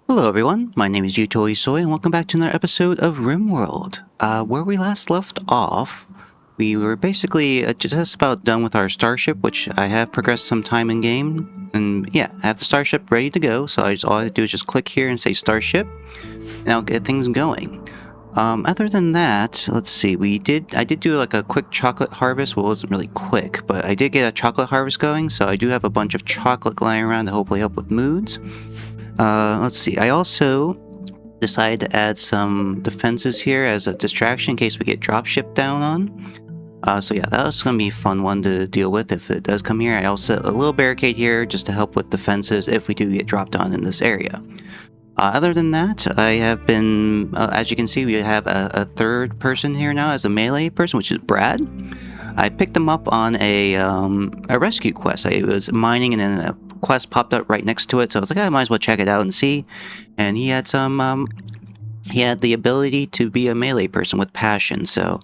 Hello everyone, my name is YutoIsoya and welcome back to another episode of Rimworld. Where we last left off, we were basically just about done with our starship, which I have progressed some time in game. And yeah, I have the starship ready to go, so all I do is just click here and say starship, and I'll get things going. Other than that, let's see, I did do like a quick chocolate harvest. Well, it wasn't really quick, but I did get a chocolate harvest going, so I do have a bunch of chocolate lying around to hopefully help with moods. Let's see, I also decided to add some defenses here as a distraction in case we get dropship down on. So yeah, that was going to be a fun one to deal with if it does come here. I also set a little barricade here just to help with defenses if we do get dropped on in this area. Other than that, I have been, as you can see, we have a third person here now as a melee person, which is Brad. I picked him up on a rescue quest. I was mining and then a quest popped up right next to it, so I was like, I might as well check it out and see. And he had he had the ability to be a melee person with passion, so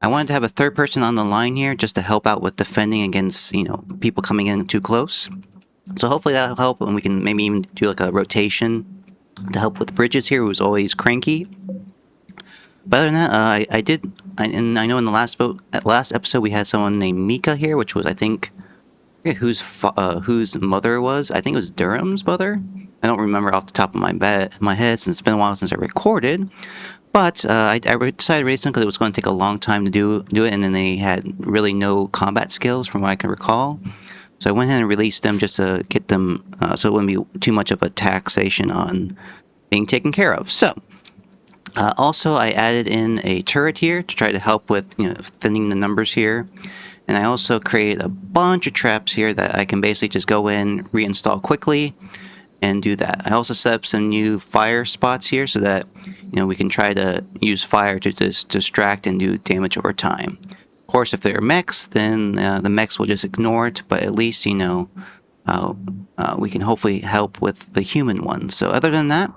I wanted to have a third person on the line here just to help out with defending against, people coming in too close. So hopefully that'll help, and we can maybe even do like a rotation to help with Bridges here, who's always cranky. But other than that, I know in the last episode we had someone named Mika here, which was, I think, whose mother was. I think it was Durham's mother. I don't remember off the top of my head since it's been a while since I recorded. But I decided recently because it was going to take a long time to do it, and then they had really no combat skills from what I can recall. So I went ahead and released them just to get them, so it wouldn't be too much of a taxation on being taken care of. So also I added in a turret here to try to help with thinning the numbers here. And I also created a bunch of traps here that I can basically just go in, reinstall quickly, and do that. I also set up some new fire spots here so that we can try to use fire to just distract and do damage over time. Of course, if they're mechs, then the mechs will just ignore it, but at least we can hopefully help with the human ones. So other than that,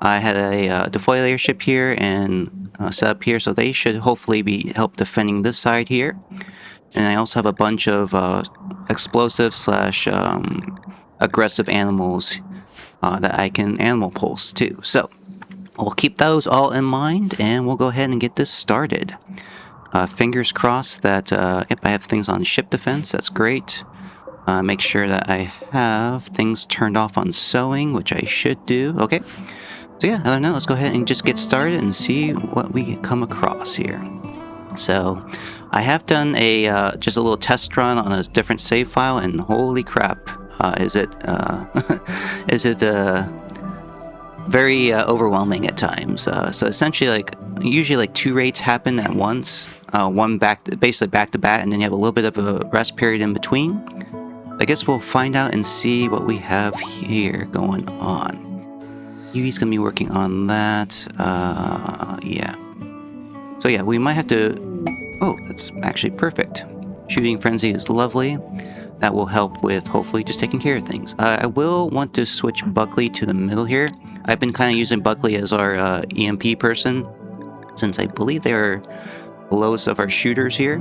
I had a defoliator ship here and set up here, so they should hopefully be help defending this side here. And I also have a bunch of explosive / aggressive animals that I can animal pulse too. So we'll keep those all in mind, and we'll go ahead and get this started. Fingers crossed that if I have things on ship defense, that's great. Make sure that I have things turned off on sewing, which I should do. Okay. So yeah, other than that, let's go ahead and just get started and see what we come across here. So I have done just a little test run on a different save file, and holy crap, is it very overwhelming at times. So essentially, usually two raids happen at once, one basically back to back, and then you have a little bit of a rest period in between. I guess we'll find out and see what we have here going on. Yui's gonna be working on that. Yeah. So yeah, we might have to. Oh, that's actually perfect. Shooting Frenzy is lovely. That will help with hopefully just taking care of things. I will want to switch Buckley to the middle here. I've been kind of using Buckley as our EMP person, since I believe they're the lowest of our shooters here.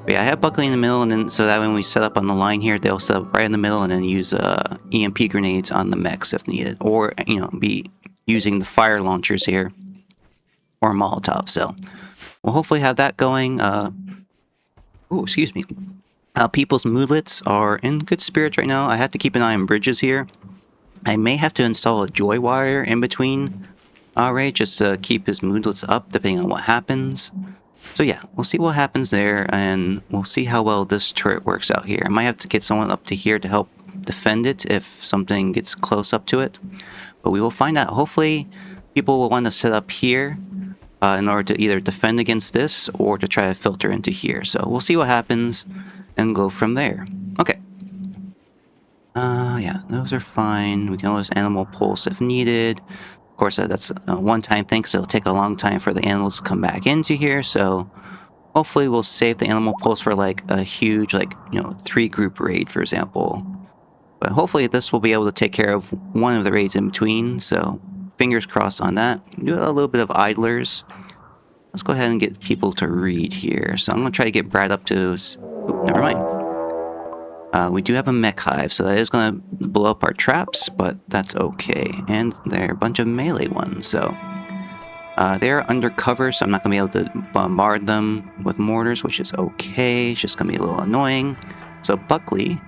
But yeah, I have Buckley in the middle, and then so that when we set up on the line here, they'll set up right in the middle and then use EMP grenades on the mechs if needed, or be using the fire launchers here or Molotov. So we'll hopefully have that going. Oh, excuse me. People's moodlets are in good spirits right now. I have to keep an eye on Bridges here. I may have to install a joy wire in between raids just to keep his moodlets up depending on what happens. So yeah, we'll see what happens there, and we'll see how well this turret works out here. I might have to get someone up to here to help defend it if something gets close up to it. But we will find out. Hopefully, people will want to set up here in order to either defend against this or to try to filter into here. So we'll see what happens and go from there. Okay. Yeah, those are fine. We can always animal pulse if needed. Of course, that's a one-time thing because it'll take a long time for the animals to come back into here. So hopefully we'll save the animal pulse for like a huge, 3-group raid, for example. But hopefully this will be able to take care of one of the raids in between. So fingers crossed on that. Do a little bit of idlers. Let's go ahead and get people to read here. So I'm going to try to get Brad up to... Oh, never mind. We do have a mech hive, so that is going to blow up our traps, but that's okay. And they're a bunch of melee ones, so they're undercover, so I'm not going to be able to bombard them with mortars, which is okay. It's just going to be a little annoying. So Buckley,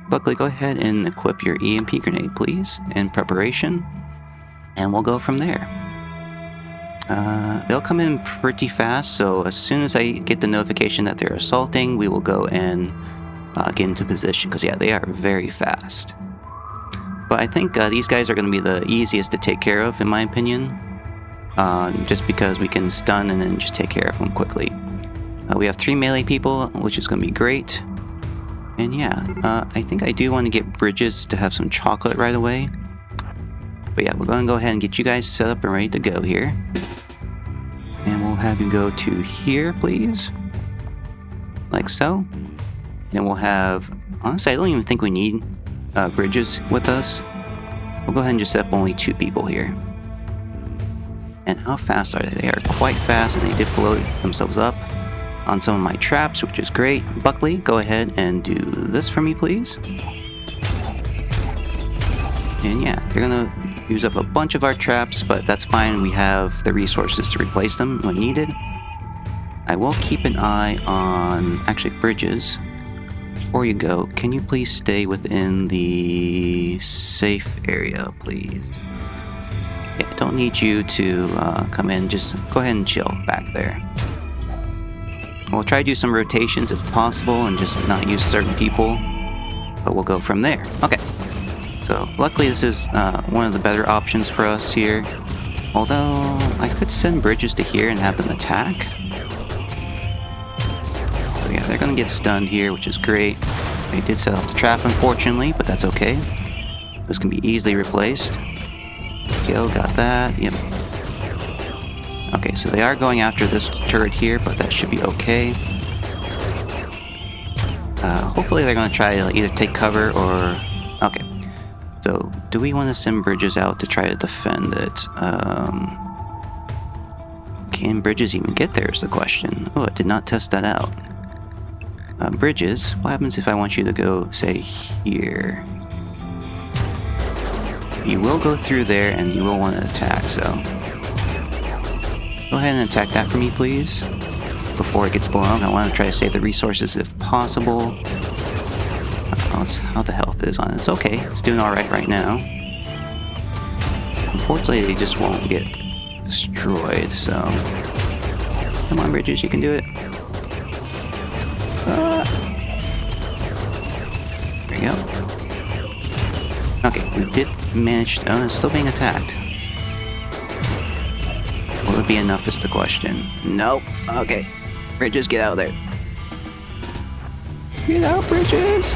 go ahead and equip your EMP grenade, please, in preparation, and we'll go from there. They'll come in pretty fast, so as soon as I get the notification that they're assaulting, we will go and get into position, because yeah, they are very fast. But I think these guys are going to be the easiest to take care of, in my opinion, just because we can stun and then just take care of them quickly. We have 3 melee people, which is going to be great. And yeah, I think I do want to get Bridges to have some chocolate right away. But yeah, we're going to go ahead and get you guys set up and ready to go here. And we'll have you go to here, please. Like so. Then we'll have... Honestly, I don't even think we need Bridges with us. We'll go ahead and just set up only 2 people here. And how fast are they? They are quite fast, and they did blow themselves up on some of my traps, which is great. Buckley, go ahead and do this for me, please. And yeah, they're gonna use up a bunch of our traps, but that's fine. We have the resources to replace them when needed. I will keep an eye on... Actually, Bridges. Before you go, can you please stay within the safe area, please? Yeah, I don't need you to come in. Just go ahead and chill back there. We'll try to do some rotations if possible and just not use certain people, but we'll go from there. Okay. So, luckily this is one of the better options for us here. Although, I could send Bridges to here and have them attack. So yeah, they're gonna get stunned here, which is great. They did set off the trap, unfortunately, but that's okay. This can be easily replaced. Kill, got that, yep. Okay, so they are going after this turret here, but that should be okay. Hopefully they're gonna try to either take cover or... Okay. So, do we want to send Bridges out to try to defend it? Can Bridges even get there is the question. Oh, I did not test that out. Bridges, what happens if I want you to go, say, here? You will go through there and you will want to attack, so... Go ahead and attack that for me, please. Before it gets blown, I want to try to save the resources if possible. Let's how the health is on it. It's okay. It's doing alright right now. Unfortunately, they just won't get destroyed, so... Come on, Bridges, you can do it. There you go. Okay, we did manage to... Oh, it's still being attacked. Will it be enough is the question. Nope. Okay. Bridges, get out of there. Get out, Bridges!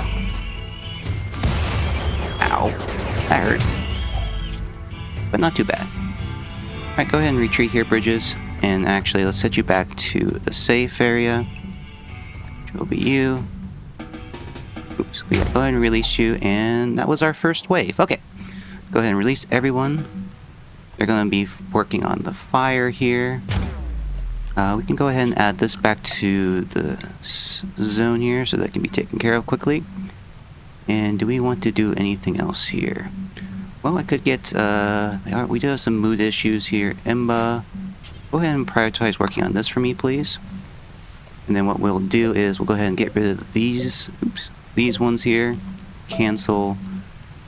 Ow. That hurt. But not too bad. Alright, go ahead and retreat here, Bridges. And actually, let's set you back to the safe area. Which will be you. Oops. Yeah, go ahead and release you. And that was our first wave. Okay. Go ahead and release everyone. They're going to be working on the fire here. We can go ahead and add this back to the zone here so that can be taken care of quickly. And do we want to do anything else here? Well, I could get... we do have some mood issues here. Emba, go ahead and prioritize working on this for me, please. And then what we'll do is we'll go ahead and get rid of these ones here. Cancel.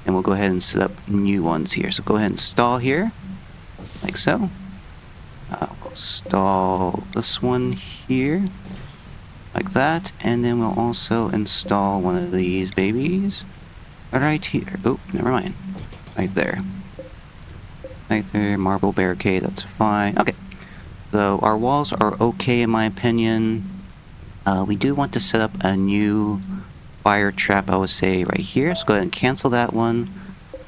And we'll go ahead and set up new ones here. So go ahead and stall here. Like so. We'll install this one here. Like that. And then we'll also install one of these babies. Right here. Oh, never mind. Right there. Right there. Marble barricade. That's fine. Okay. So our walls are okay in my opinion. We do want to set up a new fire trap, I would say, right here. So go ahead and cancel that one.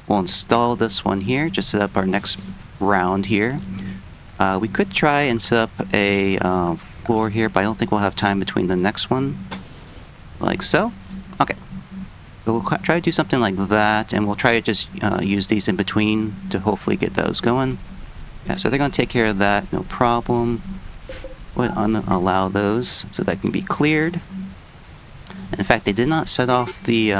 We'll install this one here. Just set up our next round here. We could try and set up a floor here, but I don't think we'll have time between the next one. Like so. Okay. So we'll try to do something like that, and we'll try to just use these in between to hopefully get those going. Yeah, so they're going to take care of that, no problem. We'll unallow those so that can be cleared. In fact, they did not set off the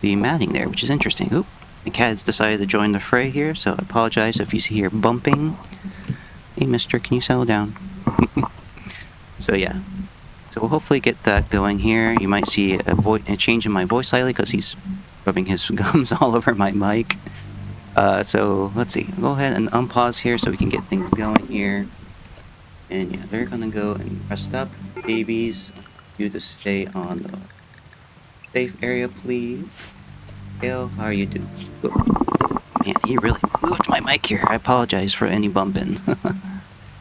matting there, which is interesting. Oop, the cat has decided to join the fray here, so I apologize if you hear bumping. Hey, mister, can you settle down? So yeah. So we'll hopefully get that going here. You might see a change in my voice slightly because he's rubbing his gums all over my mic. So let's see. Go ahead and unpause here so we can get things going here. And yeah, they're gonna go and rest up. Babies, you to stay on the safe area, please. Gail, how are you doing? Oop. Man, he really moved my mic here. I apologize for any bumping.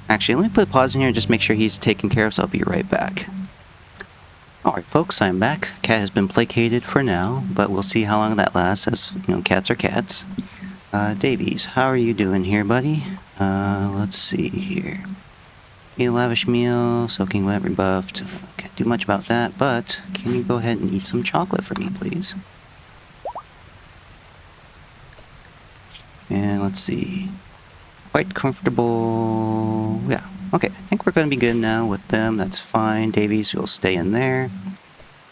Actually, let me put a pause in here and just make sure he's taken care of, so I'll be right back. Alright folks, I'm back. Cat has been placated for now, but we'll see how long that lasts, as, you know, cats are cats. Davies, how are you doing here, buddy? Let's see here. A lavish meal, soaking wet, rebuffed. Can't do much about that, but can you go ahead and eat some chocolate for me, please? And let's see. Quite comfortable. Yeah, okay. I think we're going to be good now with them. That's fine. Davies will stay in there.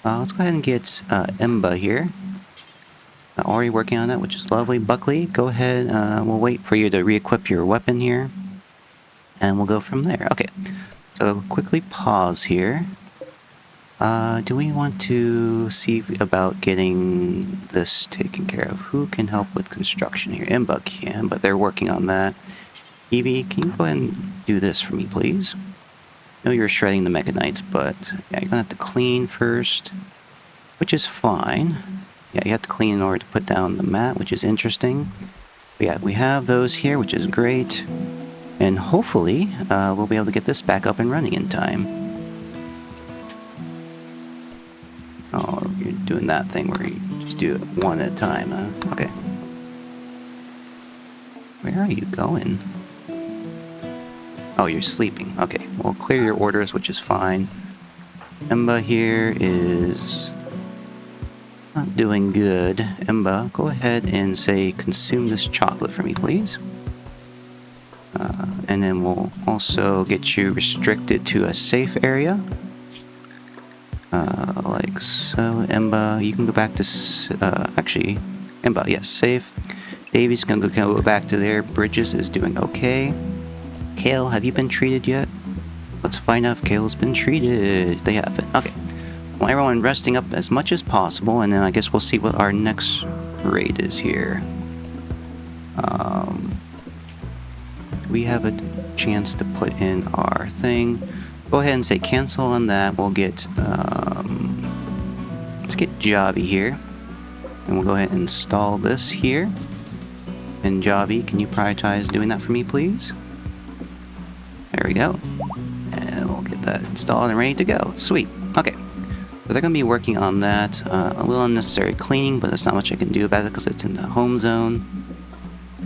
Let's go ahead and get Emba here. Already working on that, which is lovely. Buckley, go ahead. We'll wait for you to re-equip your weapon here. And we'll go from there. Okay, so quickly pause here. Do we want to see about getting this taken care of? Who can help with construction here? Emba can, but they're working on that. Evie, can you go ahead and do this for me, please? I know you're shredding the Mechanites, but yeah, you're gonna have to clean first, which is fine. Yeah, you have to clean in order to put down the mat, which is interesting. But yeah, we have those here, which is great. And hopefully, we'll be able to get this back up and running in time. Oh, you're doing that thing where you just do it one at a time, huh? Okay. Where are you going? Oh, you're sleeping. Okay, well, clear your orders, which is fine. Emba here is not doing good. Emba, go ahead and say, consume this chocolate for me, please. And then we'll also get you restricted to a safe area. Like so. Emba, you can go back to... actually, Emba, yes, safe. Davy's gonna go back to there. Bridges is doing okay. Kale, have you been treated yet? Let's find out if Kale's been treated. They haven't. Okay. Well, everyone resting up as much as possible, and then I guess we'll see what our next raid is here. We have a chance to put in our thing. Go ahead and say cancel on that. We'll get, let's get Javi here. And we'll go ahead and install this here. And Javi, can you prioritize doing that for me, please? There we go. And we'll get that installed and ready to go. Sweet. Okay. So they're going to be working on that. A little unnecessary cleaning, but there's not much I can do about it because it's in the home zone.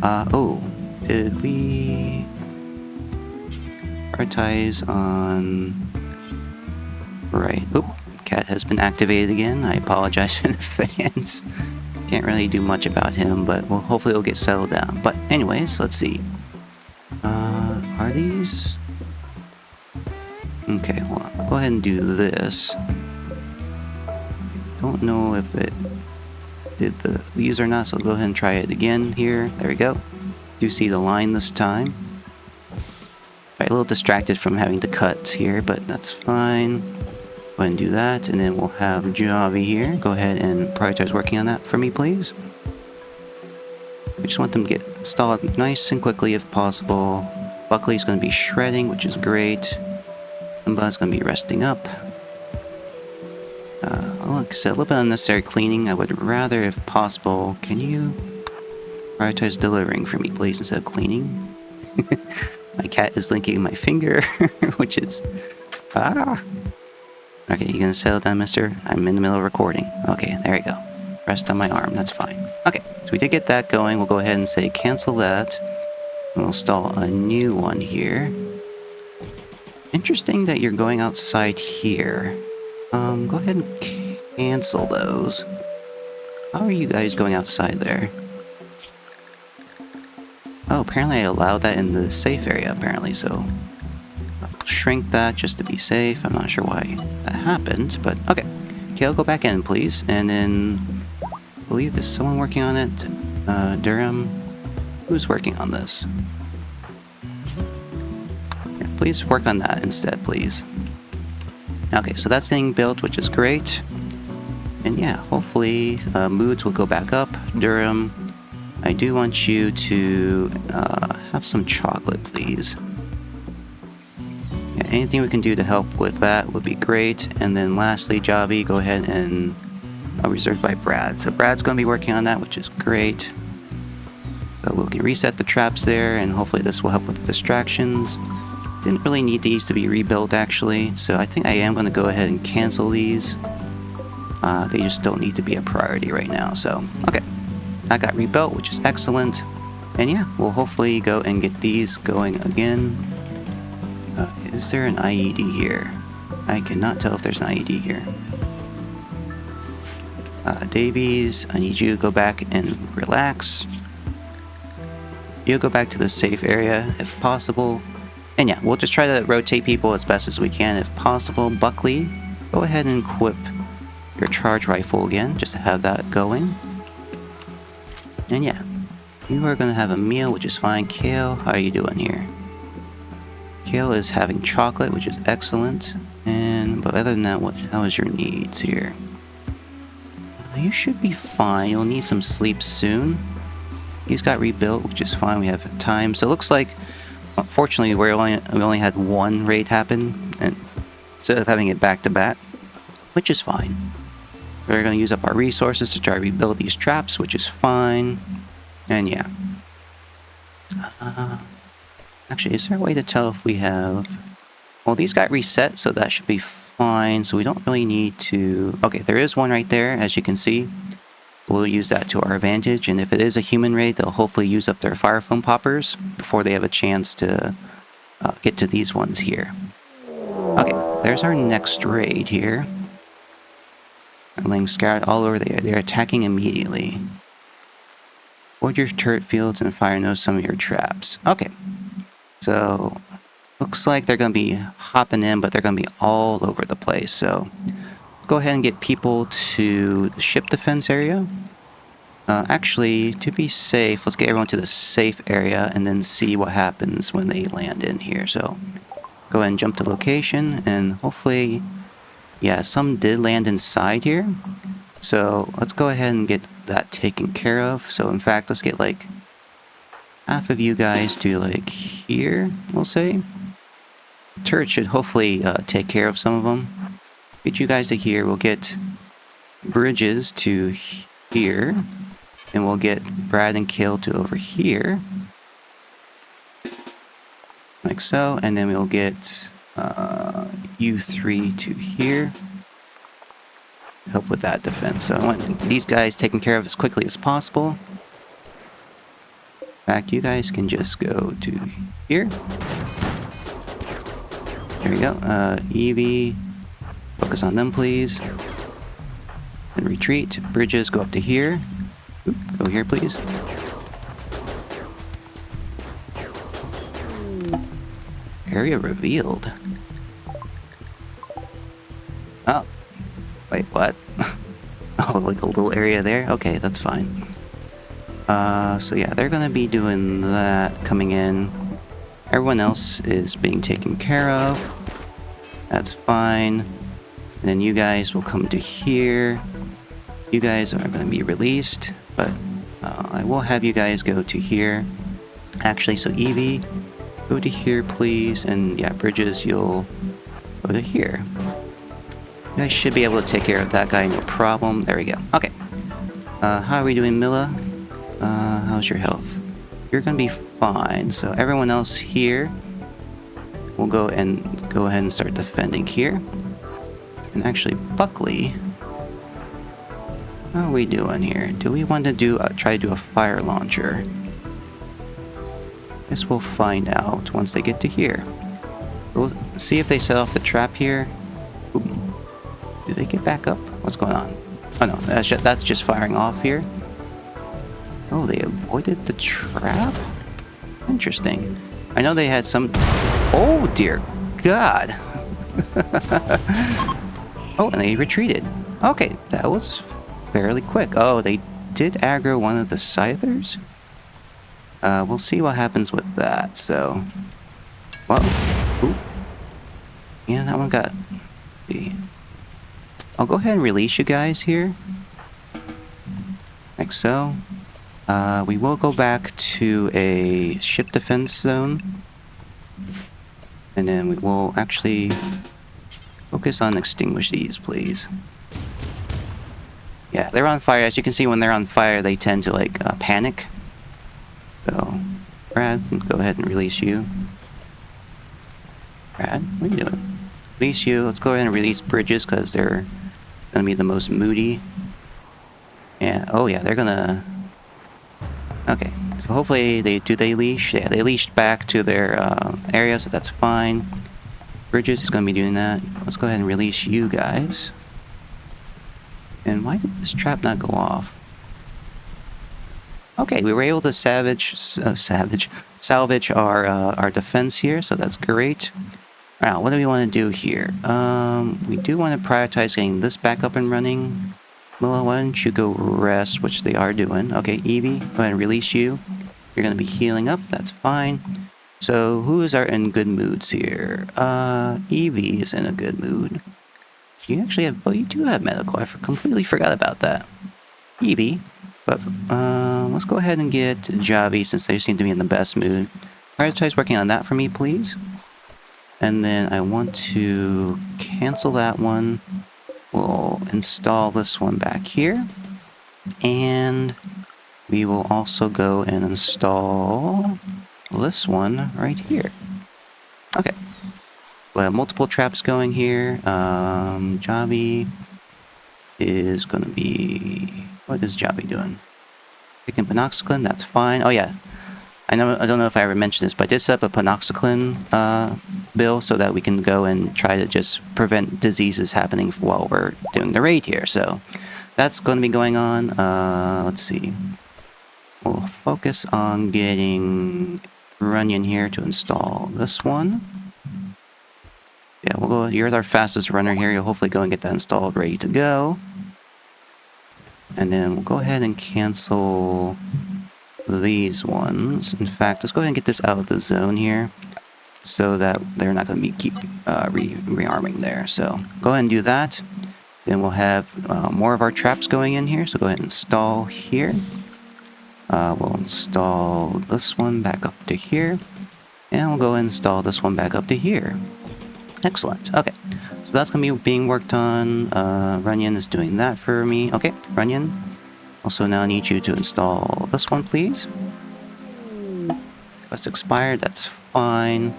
Oh. Did we prioritize on... Right. Oop. Cat has been activated again. I apologize in advance. Can't really do much about him, but hopefully it'll get settled down. But anyways, let's see. Are these... Okay, hold on. Go ahead and do this. Don't know if it did these or not, so go ahead and try it again here. There we go. Do see the line this time. Right, a little distracted from having to cut here, but that's fine. Go ahead and do that, and then we'll have Javi here. Go ahead and prioritize working on that for me, please. We just want them to get installed nice and quickly if possible. Buckley's going to be shredding, which is great. Emba's going to be resting up. Like I said, a little bit unnecessary cleaning. I would rather, if possible, can you prioritize delivering for me, please, instead of cleaning? My cat is linking my finger, which is... Ah! Okay, you gonna settle down, mister? I'm in the middle of recording. Okay, there you go. Rest on my arm, that's fine. Okay, so we did get that going. We'll go ahead and say cancel that. And we'll install a new one here. Interesting that you're going outside here. Go ahead and cancel those. How are you guys going outside there? Oh, apparently I allowed that in the safe area, apparently, so... I'll shrink that just to be safe. I'm not sure why that happened, but okay. Kale, go back in, please. And then, I believe, is someone working on it? Durham? Who's working on this? Yeah, please work on that instead, please. Okay, so that's getting built, which is great. And yeah, hopefully moods will go back up. Durham, I do want you to have some chocolate, please. Yeah, anything we can do to help with that would be great. And then lastly, Javi, go ahead and reserved by Brad. So Brad's going to be working on that, which is great. So we can reset the traps there, and hopefully this will help with the distractions. Didn't really need these to be rebuilt, actually. So I think I am going to go ahead and cancel these. They just don't need to be a priority right now. So, okay. I got rebuilt, which is excellent. And yeah, we'll hopefully go and get these going again. Is there an IED here? I cannot tell if there's an IED here. Davies, I need you to go back and relax. You'll go back to the safe area if possible. And yeah, we'll just try to rotate people as best as we can if possible. Buckley, go ahead and equip your charge rifle again, just to have that going. And yeah, you are going to have a meal, which is fine. Kale, how are you doing here? Kale is having chocolate, which is excellent. But other than that, how is your needs here? You should be fine. You'll need some sleep soon. He's got rebuilt, which is fine. We have time. So it looks like, unfortunately, we only had one raid happen, and instead of having it back to back, which is fine. We're going to use up our resources to try to rebuild these traps, which is fine. And yeah. Actually, is there a way to tell if we have... Well, these got reset, so that should be fine. So we don't really need to... Okay, there is one right there, as you can see. We'll use that to our advantage. And if it is a human raid, they'll hopefully use up their fire foam poppers before they have a chance to get to these ones here. Okay, there's our next raid here. They're laying scattered all over there. They're attacking immediately. Avoid your turret fields and fire knows some of your traps. Okay. So, looks like they're going to be hopping in, but they're going to be all over the place. So, go ahead and get people to the ship defense area. Actually, to be safe, let's get everyone to the safe area and then see what happens when they land in here. So, go ahead and jump to location, and hopefully... Yeah, some did land inside here. So let's go ahead and get that taken care of. So in fact, let's get like half of you guys to like here, we'll say. Turret should hopefully take care of some of them. Get you guys to here. We'll get Bridges to here. And we'll get Brad and Kale to over here. Like so. And then we'll get... you three to here. Help with that defense. So I want these guys taken care of as quickly as possible. In fact, you guys can just go to here. There we go. Evie, focus on them, please. And retreat. Bridges, go up to here. Oop, go here, please. Area revealed. Oh. Wait, what? Oh, like a little area there? Okay, that's fine. So yeah, they're gonna be doing that, coming in. Everyone else is being taken care of. That's fine. And then you guys will come to here. You guys are gonna be released, but I will have you guys go to here. Actually, so Evie, go to here, please. And yeah, Bridges, you'll go to here. You guys should be able to take care of that guy, no problem. There we go. Okay. How are we doing, Milla? How's your health? You're gonna be fine. So everyone else here will go ahead and start defending here. And actually, Buckley, how are we doing here? Do we want to try to do a fire launcher? Guess we'll find out once they get to here. We'll see if they set off the trap here. Ooh. Did they get back up? What's going on? Oh no, that's just firing off here. Oh, they avoided the trap? Interesting. I know they had some... Oh dear God! Oh, and they retreated. Okay, that was fairly quick. Oh, they did aggro one of the Scythers? We'll see what happens with that, so... Whoa. Ooh. Yeah, that one got... I'll go ahead and release you guys here. Like so. We will go back to a ship defense zone. And then we will actually focus on extinguish these, please. Yeah, they're on fire. As you can see, when they're on fire, they tend to, like, panic. So, Brad, go ahead and release you. Brad, what are you doing? Release you. Let's go ahead and release bridges, because they're going to be the most moody. Yeah, oh yeah, they're gonna... Okay, so hopefully they leash? Yeah, they leashed back to their area, so that's fine. Bridges is gonna be doing that. Let's go ahead and release you guys. And why did this trap not go off? Okay, we were able to salvage our defense here, so that's great. Alright, what do we want to do here? We do want to prioritize getting this back up and running. Milla, why don't you go rest, which they are doing. Okay, Evie, go ahead and release you. You're going to be healing up, that's fine. So, who is in good moods here? Evie is in a good mood. You actually have... Oh, you do have medical. I completely forgot about that. Evie. But, let's go ahead and get Javi, since they seem to be in the best mood. Prioritize working on that for me, please. And then I want to cancel that one. We'll install this one back here. And we will also go and install this one right here. Okay. We have multiple traps going here. Javi is going to be... What is Javi doing? Picking Panoxyclin, that's fine. Oh yeah. I don't know if I ever mentioned this, but I did set up a Panoxyclin bill so that we can go and try to just prevent diseases happening while we're doing the raid here. So that's going to be going on. Let's see. We'll focus on getting Runyon here to install this one. Yeah, we'll go. You're our fastest runner here. You'll hopefully go and get that installed, ready to go. And then we'll go ahead and cancel these ones. In fact, let's go ahead and get this out of the zone here so that they're not going to be rearming there. So go ahead and do that. Then we'll have more of our traps going in here. So go ahead and install here. We'll install this one back up to here. And we'll go and install this one back up to here. Excellent. Okay. So that's going to be being worked on. Runyon is doing that for me. Okay, Runyon. Also now I need you to install this one, please. Quest expired, that's fine.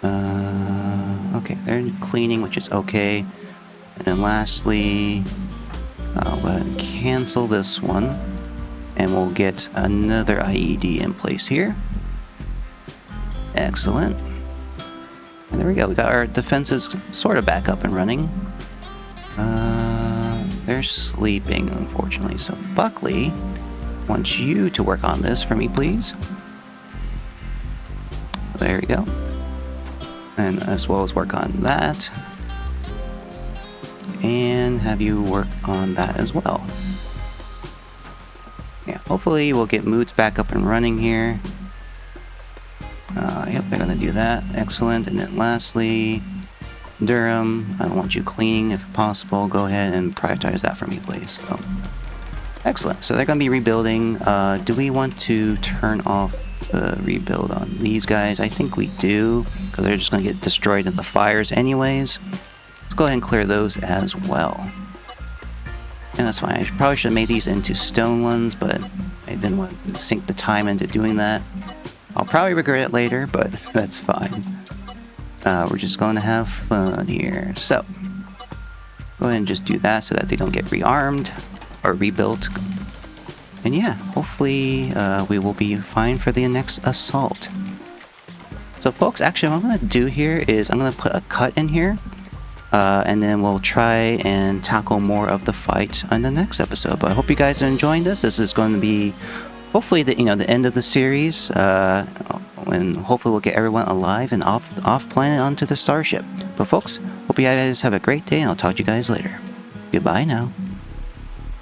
Okay, they're cleaning, which is okay. And then lastly, we'll cancel this one. And we'll get another IED in place here. Excellent. And there we go, we got our defenses sort of back up and running. They're sleeping, unfortunately. So Buckley wants you to work on this for me, please. There we go. And as well as work on that. And have you work on that as well. Yeah, hopefully we'll get moods back up and running here. Yep, they're gonna do that. Excellent. And then lastly, Durham, I want you cleaning if possible. Go ahead and prioritize that for me, please. So, excellent. So they're going to be rebuilding. Do we want to turn off the rebuild on these guys? I think we do, because they're just going to get destroyed in the fires anyways. Let's go ahead and clear those as well. And that's fine. I probably should have made these into stone ones, but I didn't want to sink the time into doing that. I'll probably regret it later, but that's fine. We're just going to have fun here. So, go ahead and just do that so that they don't get rearmed or rebuilt. And yeah, hopefully we will be fine for the next assault. So folks, actually what I'm going to do here is I'm going to put a cut in here. And then we'll try and tackle more of the fight on the next episode. But I hope you guys are enjoying this. This is going to be hopefully the end of the series. And hopefully we'll get everyone alive and off planet onto the starship. But folks, hope you guys have a great day, and I'll talk to you guys later. Goodbye now.